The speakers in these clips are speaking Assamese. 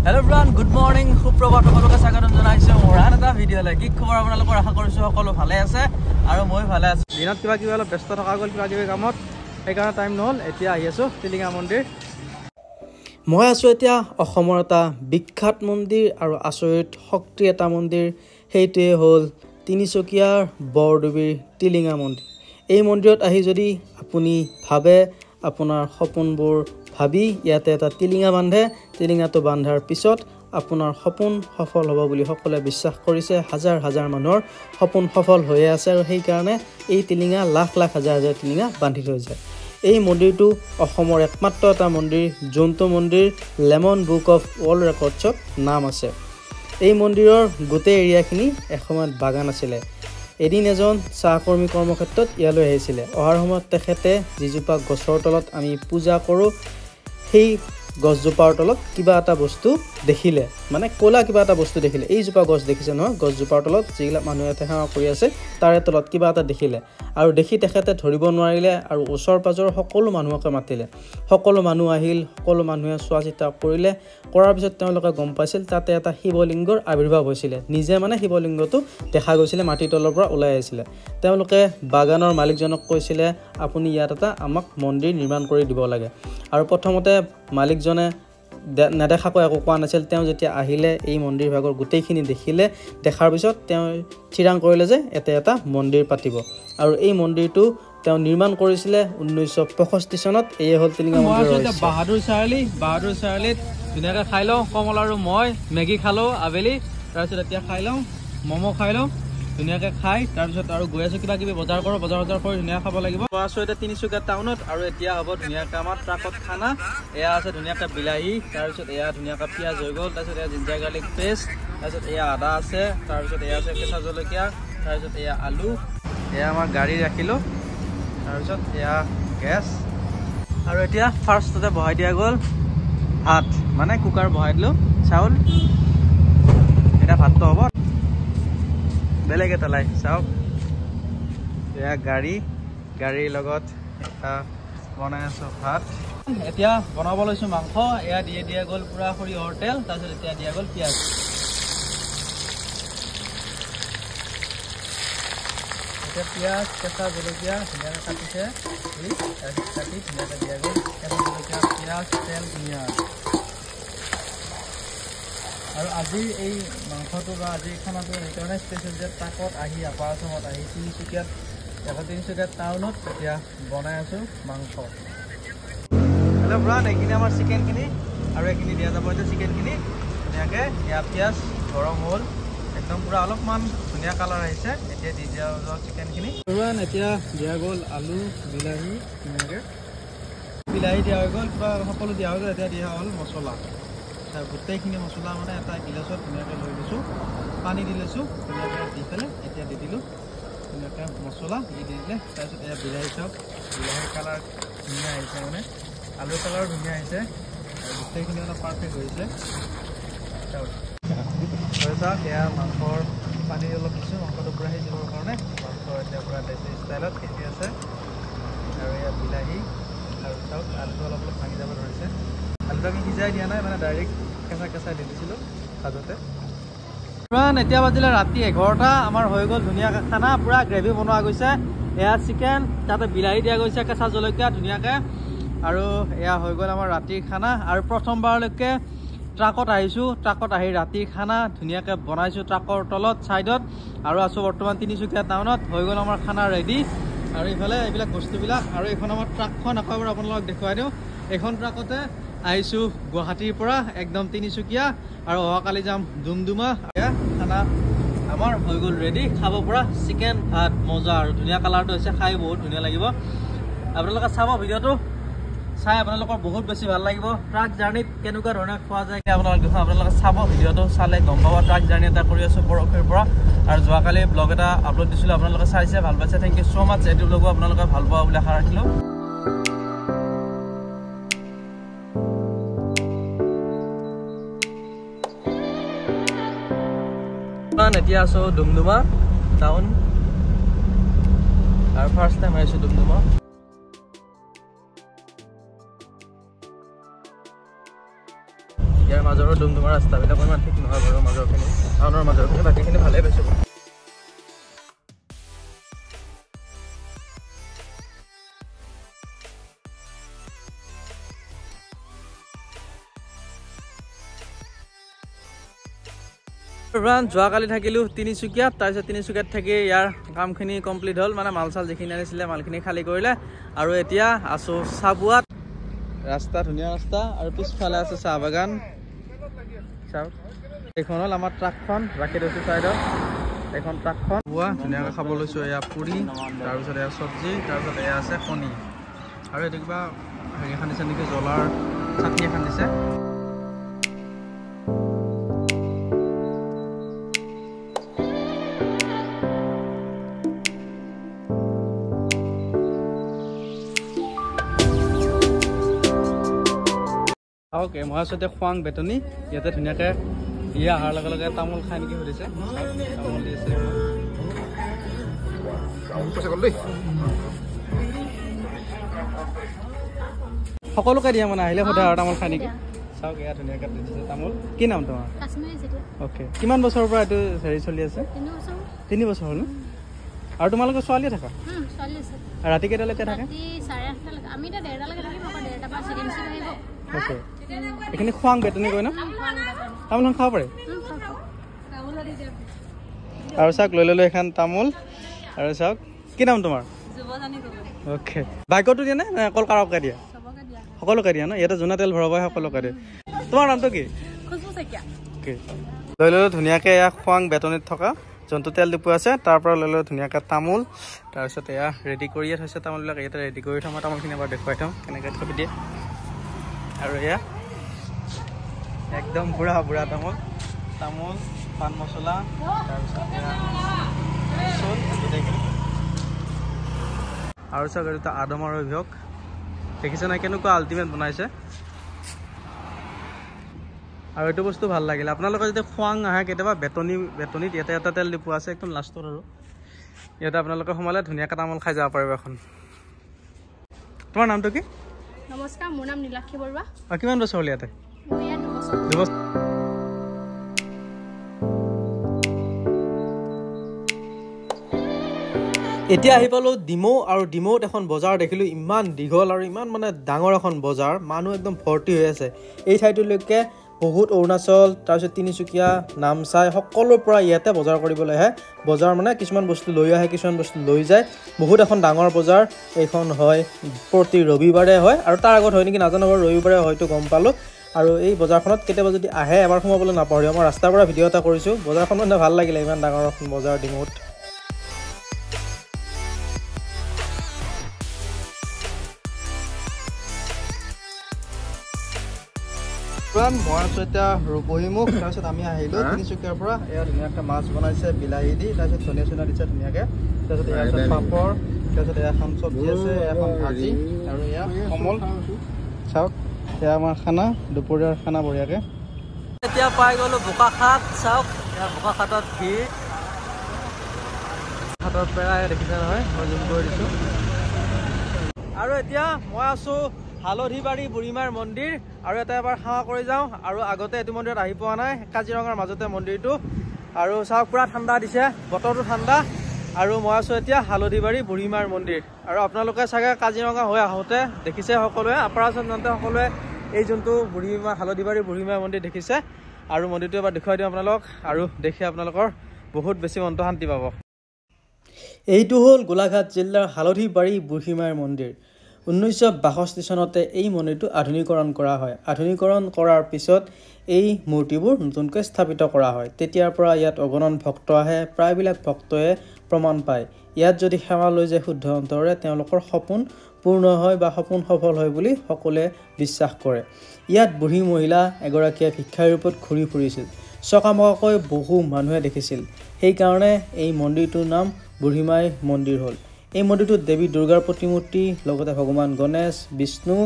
Hello everyone, good morning. সুপ্ৰভাত সকলোকে স্বাগতম জনাইছো মোৰ আন এটা ভিডিঅ'লে। কি খবৰ আপোনালোকৰ? আশা কৰিছো সকলো ভালে আছে আৰু মই ভালে আছো। দিনত কিবা অলপ ব্যস্ত থকা গ'ল কিবা কামত, সেইকাৰণে টাইম নহ'ল। এতিয়া আহি আছো টিলিঙা মন্দিৰ। মই আছো এতিয়া অসমৰ এটা বিখ্যাত মন্দিৰ আৰু আচৰিত শক্তি এটা মন্দিৰ, সেইটোৱে হ'ল তিনিচুকীয়াৰ বৰদুবিৰ টিলিঙা মন্দিৰ। এই মন্দিৰত আহি যদি আপুনি ভাবে আপোনাৰ সপোনবোৰ ভাবি ইয়াতে এটা টিলিঙা বান্ধে, টিলিঙাটো বান্ধাৰ পিছত আপোনাৰ সপোন সফল হ'ব বুলি সকলোৱে বিশ্বাস কৰিছে। হাজাৰ হাজাৰ মানুহৰ সপোন সফল হৈয়ে আছে আৰু সেইকাৰণে এই টিলিঙা লাখ লাখ হাজাৰ হাজাৰ টিলিঙা বান্ধি থৈ যায়। এই মন্দিৰটো অসমৰ একমাত্ৰ এটা মন্দিৰ যোনটো মন্দিৰ লেমন বুক অফ ৱৰ্ল্ড ৰেকৰ্ডছত নাম আছে। এই মন্দিৰৰ গোটেই এৰিয়াখিনি এসময়ত বাগান আছিলে। এদিন এজন চাহকৰ্মী কৰ্মক্ষেত্ৰত ইয়ালৈ আহিছিলে। অহাৰ সময়ত তেখেতে যিজোপা গছৰ তলত আমি পূজা কৰোঁ সেই গছজোপাৰ তলত কিবা এটা বস্তু দেখিলে, মানে ক'লা কিবা এটা বস্তু দেখিলে। এইজোপা গছ দেখিছে নহয়, গছজোপাৰ তলত যিবিলাক মানুহে সেৱা কৰি আছে তাৰে তলত কিবা এটা দেখিলে আৰু দেখি তেখেতে ধৰিব নোৱাৰিলে আৰু ওচৰ পাজৰ সকলো মানুহকে মাতিলে। সকলো মানুহ আহিল, সকলো মানুহে চোৱা চিতা কৰিলে। কৰাৰ পিছত তেওঁলোকে গম পাইছিল তাতে এটা শিৱলিংগৰ আৱিৰ্ভাৱ হৈছিলে। নিজে মানে শিৱলিংগটো দেখা গৈছিলে, মাটিৰ তলৰ পৰা ওলাই আহিছিলে। তেওঁলোকে বাগানৰ মালিকজনক কৈছিলে আপুনি ইয়াত এটা আমাক মন্দিৰ নিৰ্মাণ কৰি দিব লাগে। আৰু প্ৰথমতে মালিকজনে নেদেখাকৈ একো কোৱা নাছিল। তেওঁ যেতিয়া আহিলে এই মন্দিৰ ভাগৰ গোটেইখিনি দেখিলে, দেখাৰ পিছত তেওঁ থিৰাং কৰিলে যে ইয়াতে এটা মন্দিৰ পাতিব। আৰু এই মন্দিৰটো তেওঁ নিৰ্মাণ কৰিছিলে 1965 চনত। এয়ে হ'ল টিলিঙা মন্দিৰ। বাহাদুৰ চাৰিআলিত ধুনীয়াকৈ খাই লওঁ। কমল আৰু মই মেগী খালোঁ আবেলি, তাৰপিছত এতিয়া খাই লওঁ ম'ম' খাই লওঁ ধুনীয়াকৈ খাই, তাৰপিছত আৰু গৈ আছোঁ কিবা কিবি বজাৰ কৰোঁ। বজাৰ কৰি ধুনীয়া খাব লাগিব। আছোঁ এতিয়া তিনিচুকীয়া টাউনত আৰু এতিয়া হ'ব ধুনীয়াকৈ আমাৰ ট্ৰাকত খানা। এয়া আছে ধুনীয়াকৈ বিলাহী, তাৰপিছত এয়া ধুনীয়াকৈ পিঁয়াজ হৈ গ'ল, তাৰপিছত এয়া জিঞ্জাৰ গাৰ্লিক পেষ্ট, তাৰপিছত এয়া আদা আছে, তাৰপিছত এয়া আছে কেঁচা জলকীয়া, তাৰপিছত এয়া আলু, এয়া আমাৰ গাড়ী ৰাখিলোঁ, তাৰপিছত এয়া গেছ। আৰু এতিয়া ফাৰ্ষ্টতে বহাই দিয়া গ'ল ভাত, মানে কুকাৰ বহাই দিলোঁ চাউল। এতিয়া ভাতটো হ'ব বেলেগ এটা লাই চাওক। এয়া গাড়ীৰ লগত বনাই আছোঁ ভাত। এতিয়া বনাব লৈছোঁ মাংস। এয়া দিয়া গ'ল পুৰা সৰিয়হৰ তেল, তাৰপিছত এতিয়া দিয়া গ'ল পিঁয়াজ। এতিয়া পিঁয়াজ কেঁচা জলকীয়া ধুনীয়াকৈ কাটিছে, তাৰপিছত কাটি ধুনীয়াকৈ দিয়া গ'ল কেঁচা জলকীয়া, পিঁয়াজ, তেল, পিঁয়াজ। আৰু আজিৰ এই মাংসটো বা আজিৰ খানাটো সেইকাৰণে স্পেচিয়েল যে ট্ৰাকত আহি আপাৰ আচামত আহি তিনিচুকীয়াত টাউনত এতিয়া বনাই আছোঁ মাংস। হেল্ল' ব্ৰান, এইখিনি আমাৰ চিকেনখিনি আৰু এইখিনি দিয়া যাব এতিয়া চিকেনখিনি ধুনীয়াকৈ। এয়া পিঁয়াজ গৰম হ'ল একদম পুৰা, অলপমান ধুনীয়া কালাৰ আহিছে। এতিয়া দি দিয়া হ'ল চিকেনখিনি। ব্ৰান এতিয়া দিয়া গ'ল আলু বিলাহী, ধুনীয়াকৈ বিলাহী দিয়া হৈ গ'ল, কিবা সকলো দিয়া হৈ গ'ল। এতিয়া দিয়া হ'ল মছলা, গোটেইখিনি মছলা মানে এটা গিলাচত ধুনীয়াকৈ লৈ লৈছোঁ, পানী দি লৈছোঁ ধুনীয়াকৈ দি পেলাই এতিয়া দি দিলোঁ ধুনীয়াকৈ মছলা দি দিলে। তাৰপিছত এয়া বিলাহী চাওক, বিলাহীৰ কালাৰ ধুনীয়া আহিছে, মানে আলুৰ কালাৰো ধুনীয়া আহিছে আৰু গোটেইখিনি অলপ পাৰফেক্ট হৈছে। চাওক এয়া মাংসৰ পানী অলপ দিছোঁ মাংসটো পূৰা সিজিবৰ কাৰণে। মাংস এতিয়া পূৰা দেশী ষ্টাইলত সিজি আছে। আৰু এয়া বিলাহী আৰু চাওক আলুটো অলপ ভাঙি যাব ধৰিছে। আলুটো আমি সিজাই দিয়া নাই, মানে ডাইৰেক্ট কেঁচা দি দিছিলোঁ ভাজতে। এতিয়া বাজিলে ৰাতি 11টা। আমাৰ হৈ গ'ল ধুনীয়াকৈ খানা, পূৰা গ্ৰেভি বনোৱা গৈছে। এয়া চিকেন, তাতে বিলাহী দিয়া গৈছে, কেঁচা জলকীয়া ধুনীয়াকৈ, আৰু এয়া হৈ গ'ল আমাৰ ৰাতিৰ খানা। আৰু প্ৰথমবাৰলৈকে ট্ৰাকত আহিছোঁ, ট্ৰাকত আহি ৰাতিৰ খানা ধুনীয়াকৈ বনাইছোঁ ট্ৰাকৰ তলত ছাইডত। আৰু আছোঁ বৰ্তমান তিনিচুকীয়া টাউনত। হৈ গ'ল আমাৰ খানা ৰেডি। আৰু এইফালে এইবিলাক বস্তুবিলাক, আৰু এইখন আমাৰ ট্ৰাকখন আকৌ এবাৰ আপোনালোকক দেখুৱাই দিওঁ। এইখন ট্ৰাকতে আহিছোঁ গুৱাহাটীৰ পৰা একদম তিনিচুকীয়া, আৰু অহাকালি যাম ডুমডুমা। খানা আমাৰ হৈ গ'ল ৰেডি, খাব পৰা চিকেন ভাত মজা, আৰু ধুনীয়া কালাৰটো হৈছে, খাই বহুত ধুনীয়া লাগিব। আপোনালোকে চাব ভিডিঅ'টো, চাই আপোনালোকৰ বহুত বেছি ভাল লাগিব। ট্ৰাক জাৰ্ণিত কেনেকুৱা ধৰণে খোৱা যায় আপোনালোকে চাব ভিডিঅ'টো, চালে গম পাব। ট্ৰাক জাৰ্ণি এটা কৰি আছোঁ পৰহিৰ পৰা, আৰু যোৱাকালি ব্লগ এটা আপলোড দিছিলোঁ, আপোনালোকে চাইছে, ভাল পাইছে, থেংক ইউ ছ' মাছ। এইটো ব্লগো আপোনালোকে ভাল পোৱা বুলি আশা ৰাখিলোঁ। এতিয়া আছোঁ ডুমডুমা টাউন, আৰু ফাৰ্ষ্ট টাইম আহিছোঁ ডুমডুমা। ইয়াৰ মাজৰ ডুমডুমা ৰাস্তাবিলাক ইমান ঠিক নহয় বাৰু মাজৰখিনি টাউনৰ মাজৰখিনি বাকীখিনি ভালেই পাইছোঁ যোৱাকালি থাকিলোঁ তিনিচুকীয়াত তাৰপিছত তিনিচুকীয়াত থাকি ইয়াৰ কামখিনি কমপ্লিট হ'ল মানে মাল চাল যিখিনি আনিছিলে মালখিনি খালী কৰিলে আৰু এতিয়া আছোঁ চাবুৱাত ৰাস্তা ধুনীয়া ৰাস্তা আৰু পিছফালে আছে চাহ বাগান চাওক এইখন হ'ল আমাৰ ট্ৰাকখন ৰাখি থৈছোঁ ছাইডত এইখন ট্ৰাকখন পুৱা ধুনীয়াকৈ খাব লৈছোঁ এয়া পুৰি তাৰপিছত এয়া চব্জি তাৰপিছত এয়া আছে কণী আৰু এইটো কিবা হেৰি খান্দিছে নেকি জ্বলাৰ চাটনি খান্দিছে ওকে মই আছোঁ এতিয়া খোৱাং বেতনী ইয়াতে ধুনীয়াকৈ ইয়ে অহাৰ লগে লগে তামোল খাই নেকি সুধিছে তামোল দি আছে সকলোকে দিয়া মানে আহিলে সোধা আৰু তামোল খাই নেকি চাওক এয়া ধুনীয়াকৈ দিছে তামোল কি নাম তোমাৰ অ'কে কিমান বছৰৰ পৰা এইটো হেৰি চলি আছে 3 বছৰ হ'ল আৰু তোমালোকৰ ছোৱালীয়ে থাকা ৰাতি কেইটালৈকে থাকে অ'কে এইখিনি খোৱাং বেতনী কয় ন তামোলখন খাব পাৰে আৰু চাওক লৈ ল'লোঁ এখন তামোল আৰু চাওক কি নাম তোমাৰ অ'কে বাইকতো দিয়ে নে অকল কাৰোকে দিয়া সকলোকে দিয়া ন ইয়াতে যোনা তেল ভৰাব সকলোকে দিয়ে তোমাৰ নামটো কি অ'কে লৈ ল'লোঁ ধুনীয়াকৈ এয়া খোৱাং বেতনীত থকা যোনটো তেল ডিপু আছে তাৰ পৰা লৈ ল'লোঁ ধুনীয়াকৈ তামোল তাৰপিছত এয়া ৰেডি কৰিয়ে থৈছে তামোলবিলাক ইয়াতে ৰেডি কৰি থওঁ মই তামোলখিনি এবাৰ দেখুৱাই থওঁ কেনেকৈ থৈ দিয়ে আৰু এয়া একদম বুঢ়া বুঢ়া তামোল তামোল পান মছলা তাৰপিছত আৰু চাওক এইটো আদমৰ অভিযোগ দেখিছে নাই কেনেকুৱা আল্টিমেট বনাইছে আৰু এইটো বস্তু ভাল লাগিলে আপোনালোকে যদি খোৱাং আহে কেতিয়াবা বেতনীত ইয়াতে এটা তেল ডিপু আছে একদম লাষ্টত আৰু ইয়াতে আপোনালোকে সোমালে ধুনীয়াকৈ তামোল খাই যাব পাৰিব এখন তোমাৰ নামটো কি নমস্কাৰ মোৰ নাম নীলাক্ষী বৰুৱা কিমান বছৰ হ'ল ইয়াতে এতিয়া আহি পালোঁ ডিমৌ আৰু ডিমৌত এখন বজাৰ দেখিলোঁ ইমান দীঘল আৰু ইমান মানে ডাঙৰ এখন বজাৰ মানুহ একদম ভৰ্তি হৈ আছে এই ঠাইটোলৈকে বহুত অৰুণাচল তাৰপিছত তিনিচুকীয়া নামচাই সকলোৰ পৰা ইয়াতে বজাৰ কৰিবলৈ আহে বজাৰ মানে কিছুমান বস্তু লৈ আহে কিছুমান বস্তু লৈ যায় বহুত এখন ডাঙৰ বজাৰ এইখন হয় প্ৰতি ৰবিবাৰে হয় আৰু তাৰ আগত হয় নেকি নাজানো বাৰু ৰবিবাৰে হয়তো গম পালোঁ আৰু এই বজাৰখনত কেতিয়াবা যদি আহে এবাৰ সোমাবলৈ নাপাহৰিব মই ৰাস্তাৰ পৰা ভিডিঅ' এটা কৰিছোঁ বজাৰখন মানে ভাল লাগিলে ইমান ডাঙৰ এখন বজাৰ ডিমৌত মই আছোঁ এতিয়া ৰূপহীমুখ তাৰপিছত আমি আহিলোঁ তিনিচুকীয়াৰ পৰা এয়া ধুনীয়াকৈ মাছ বনাইছে বিলাহী দি তাৰপিছত ধনিয়া চনিয়া দিছে ধুনীয়াকৈ তাৰপিছত এয়া আছে পাপৰ তাৰপিছত এখন চব্জি আছে এখন ভাজি আৰু এয়া কমল চাওক এয়া আমাৰ খানা দুপৰীয়াৰ খানা বঢ়িয়াকৈ এতিয়া পাই গ'লোঁ বোকাখাট চাওক এয়া বোকাখাটত ভিৰ হাতত পেৰাই দেখিছে নহয় মই জুম কৰি দিছোঁ আৰু এতিয়া মই আছোঁ হালধিবাৰী বুঢ়ীমাৰ মন্দিৰ আৰু এটা এবাৰ সেৱা কৰি যাওঁ আৰু আগতে এইটো মন্দিৰত আহি পোৱা নাই কাজিৰঙাৰ মাজতে মন্দিৰটো আৰু চাওক পুৰা ঠাণ্ডা দিছে বতৰটো ঠাণ্ডা আৰু মই আছোঁ এতিয়া হালধিবাৰী বুঢ়ীমাৰ মন্দিৰ আৰু আপোনালোকে চাগে কাজিৰঙা হৈ আহোঁতে দেখিছে সকলোৱে আপাৰাচত যাওঁতে সকলোৱে এই যোনটো হালধিবাৰী বুঢ়ীমাৰ মন্দিৰ দেখিছে আৰু মন্দিৰটো এবাৰ দেখুৱাই দিওঁ আপোনালোক আৰু দেখি আপোনালোকৰ বহুত বেছি মনটো শান্তি পাব এইটো হ'ল গোলাঘাট জিলাৰ হালধিবাৰী বুঢ়ীমাৰ মন্দিৰ 1962 চনতে এই মন্দিৰটো আধুনিকৰণ কৰা হয় আধুনিকৰণ কৰাৰ পিছত এই মূৰ্তিবোৰ নতুনকৈ স্থাপিত কৰা হয় তেতিয়াৰ পৰা ইয়াত অগণন ভক্ত আহে প্ৰায়বিলাক ভক্তয়ে প্ৰমাণ পায় ইয়াত যদি সেৱা লৈ যায় শুদ্ধ অন্তৰে তেওঁলোকৰ সপোন পূৰ্ণ হয় বা সপোন সফল হয় বুলি সকলোৱে বিশ্বাস কৰে ইয়াত বুঢ়ী মহিলা এগৰাকীয়ে ভিক্ষাৰীৰ ৰূপত ঘূৰি ফুৰিছিল চকামকাকৈ বহু মানুহে দেখিছিল সেইকাৰণে এই মন্দিৰটোৰ নাম বুঢ়ীমাই মন্দিৰ হ'ল এই মন্দিৰটোত দেৱী দুৰ্গাৰ প্ৰতিমূৰ্তি লগতে ভগৱান গণেশ বিষ্ণু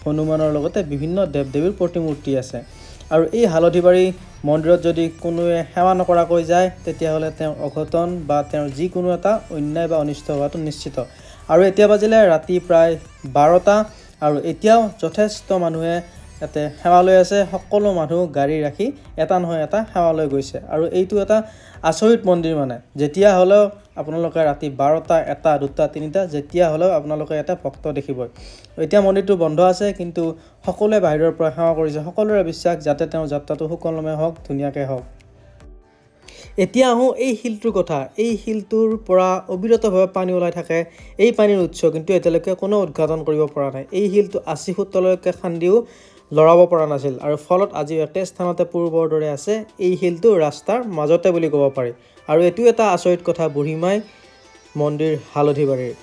হনুমানৰ লগতে বিভিন্ন দেৱ দেৱীৰ প্ৰতিমূৰ্তি আছে আৰু এই হালধিবাৰী মন্দিৰত যদি কোনোৱে সেৱা নকৰাকৈ যায় তেতিয়াহ'লে তেওঁৰ অঘটন বা তেওঁৰ যিকোনো এটা অন্যায় বা অনিষ্ট হোৱাটো নিশ্চিত আৰু এতিয়া বাজিলে ৰাতি প্ৰায় 12টা আৰু এতিয়াও যথেষ্ট মানুহে ইয়াতে সেৱা লৈ আছে সকলো মানুহ গাড়ী ৰাখি এটা নহয় এটা সেৱা লৈ গৈছে আৰু এইটো এটা আচৰিত মন্দিৰ মানে যেতিয়া হ'লেও আপোনালোকে ৰাতি 12টা 1টা 2টা 3টা যেতিয়া হ'লেও আপোনালোকে এটা ভক্ত দেখিবই এতিয়া মন্দিৰটো বন্ধ আছে কিন্তু সকলোৱে বাহিৰৰ পৰা সেৱা কৰিছে সকলোৰে বিশ্বাস যাতে তেওঁৰ যাত্ৰাটো সুকলমে হওক ধুনীয়াকৈ হওক এতিয়া আহোঁ এই শিলটোৰ কথা এই শিলটোৰ পৰা অবিৰতভাৱে পানী ওলাই থাকে এই পানীৰ উৎস কিন্তু এতিয়ালৈকে কোনো উদ্ঘাটন কৰিব পৰা নাই এই শিলটো 80 ফুটলৈকে খান্দিও লৰাব পৰা নাছিল আৰু ফলত আজি একে স্থানতে পূৰ্বৰ দৰে আছে এই শিলটো ৰাস্তাৰ মাজতে বুলি ক'ব পাৰি আৰু এটো এটা আচৰিত কথা বুঢ়ীমাই মন্দিৰ হালধিবাৰীৰ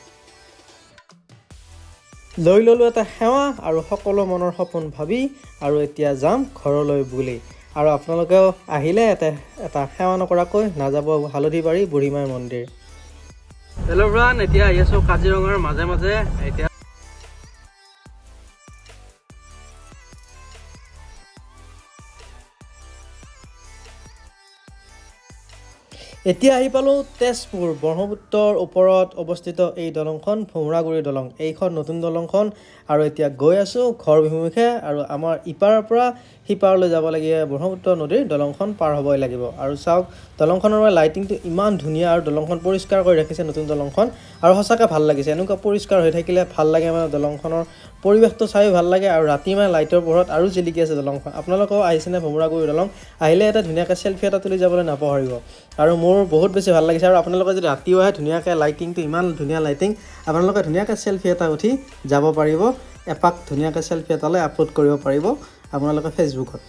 লৈ ললো এটা সেৱা আৰু সকলো মনৰ সপোন ভাবি আৰু এতিয়া যাম ঘৰলৈ বুলি আৰু আপোনালোকেও আহিলে এটা সেৱা নকৰাকৈ নাযাব হালধিবাৰী বুঢ়ীমাই মন্দিৰ হেল্ল' ব্ৰান এতিয়া আহি আছো কাজিৰঙাৰ মাজে মাজে এতিয়া এতিয়া আহি পালো তেজপুৰ ব্ৰহ্মপুত্ৰৰ ওপৰত অৱস্থিত এই দলংখন ভোমৰাগুৰি দলং এইখন নতুন দলংখন আৰু এতিয়া গৈ আছো ঘৰ বিমুখে আৰু আমাৰ ইপাৰৰ পৰা সিপাৰলৈ যাব লাগে ব্ৰহ্মপুত্ৰ নদীৰ দলংখন পাৰ হ'বই লাগিব আৰু চাওক দলংখনৰ লাইটিংটো ইমান ধুনীয়া আৰু দলংখন পৰিষ্কাৰ কৰি ৰাখিছে নতুন দলংখন আৰু সঁচাকৈ ভাল লাগিছে এনেকুৱা পৰিষ্কাৰ হৈ থাকিলে ভাল লাগে মানে দলংখনৰ পৰিৱেশটো চাই ভাল লাগে আৰু ৰাতি মানে লাইটৰ পোহৰত আৰু জিলিকি আছে দলংখন আপোনালোকেও আহিছেনে ভোমৰাগুৰি দলং আহিলে এটা ধুনীয়াকৈ সেলফি এটা তুলি যাবলৈ নাপাহৰিব আৰু মোৰ বহুত বেছি ভাল লাগিছে আৰু আপোনালোকে যদি ৰাতিও আহে ধুনীয়াকৈ লাইটিংটো ইমান ধুনীয়া লাইটিং আপোনালোকে ধুনীয়াকৈ সেলফি এটা উঠি যাব পাৰিব এপাক ধুনীয়াকৈ সেলফি এটালৈ আপলোড কৰিব পাৰিব আপোনালোকে ফেচবুকত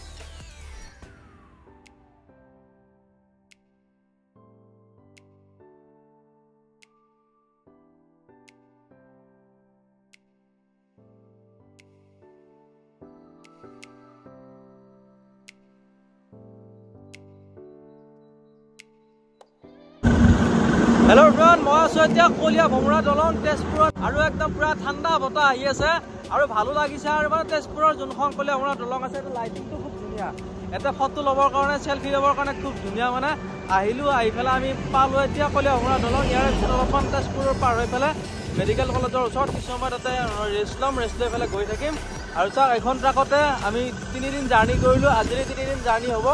হেল্ল' এভৰিৱান মই আছো এতিয়া কলীয়া ভোমৰা দলং তেজপুৰত আৰু একদম পুৰা ঠাণ্ডা বতাহ আহি আছে আৰু ভালো লাগিছে আৰু মানে তেজপুৰৰ যোনখন কলীয়া ভোমৰা দলং আছে এইটো লাইটিংটো খুব ধুনীয়া এটা ফটো ল'বৰ কাৰণে সেলফি ল'বৰ কাৰণে খুব ধুনীয়া মানে আহিলো আহি পেলাই আমি পালো এতিয়া কলীয়া ভোমৰা দলং ইয়াৰ পিছত অলপমান তেজপুৰৰ পাৰ হৈ পেলাই মেডিকেল কলেজৰ ওচৰত কিছু সময় তাতে ৰেষ্ট লৈ পেলাই গৈ থাকিম আৰু চাওক এখন ট্ৰাকতে আমি 3 দিন জাৰ্ণি কৰিলো আজি 3 দিন জাৰ্ণি হ'ব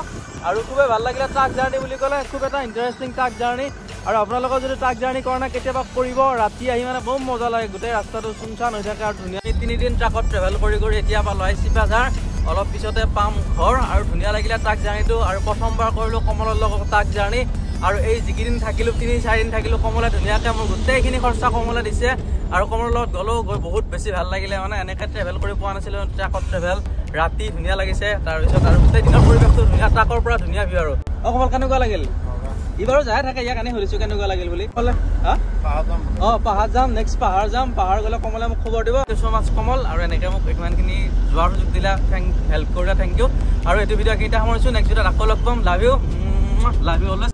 আৰু খুবেই ভাল লাগিলে ট্ৰাক জাৰ্ণি বুলি ক'লে খুব এটা ইণ্টাৰেষ্টিং ট্ৰাক জাৰ্ণি আৰু আপোনালোকৰ যদি ট্ৰাক জাৰ্ণি কৰা নাই কেতিয়াবা কৰিব ৰাতি আহি মানে বহুত মজা লাগে গোটেই ৰাস্তাটো চুনচান হৈ থাকে আৰু ধুনীয়া 3 দিন ট্ৰাকত ট্ৰেভেল কৰি এতিয়া পালো চিপাঝাৰ অলপ পিছতে পাম ঘৰ আৰু ধুনীয়া লাগিলে ট্ৰাক জাৰ্ণিটো আৰু প্ৰথমবাৰ কৰিলো কমলৰ লগত ট্ৰাক জাৰ্ণি আৰু এই যিকেইদিন থাকিলো 3-4 দিন থাকিলো কমলে ধুনীয়াকৈ মোৰ গোটেইখিনি খৰচা কমলে দিছে আৰু কমলৰ লগত গ'লেও গৈ বহুত বেছি ভাল লাগিলে মানে এনেকৈ ট্ৰেভেল কৰি পোৱা নাছিলো ট্ৰাকত ট্ৰেভেল ৰাতি ধুনীয়া লাগিছে তাৰপিছত আৰু গোটেই দিনৰ পৰিৱেশটো ধুনীয়া ট্ৰাকৰ পৰা ধুনীয়া ভিউ আৰু কমল কেনেকুৱা লাগিল ইবাৰো যাই থাকে ইয়াক আনি সুধিছো কেনেকুৱা লাগিল বুলি ক'লে পাহাৰ যাম নেক্সট পাহাৰ যাম পাহাৰ গ'লে কমলে মোক খবৰ দিব ছ' মাছ কমল আৰু এনেকৈ মোক ইমানখিনি যোৱাৰ সুযোগ দিলা হেল্প কৰিলা থেংক ইউ আৰু এইটো ভিডিঅ' কেইটা সামৰিছোঁ নেক্সট ভিডিঅ'ত আকৌ লগ পাম লাভ ইউ অলৱেজ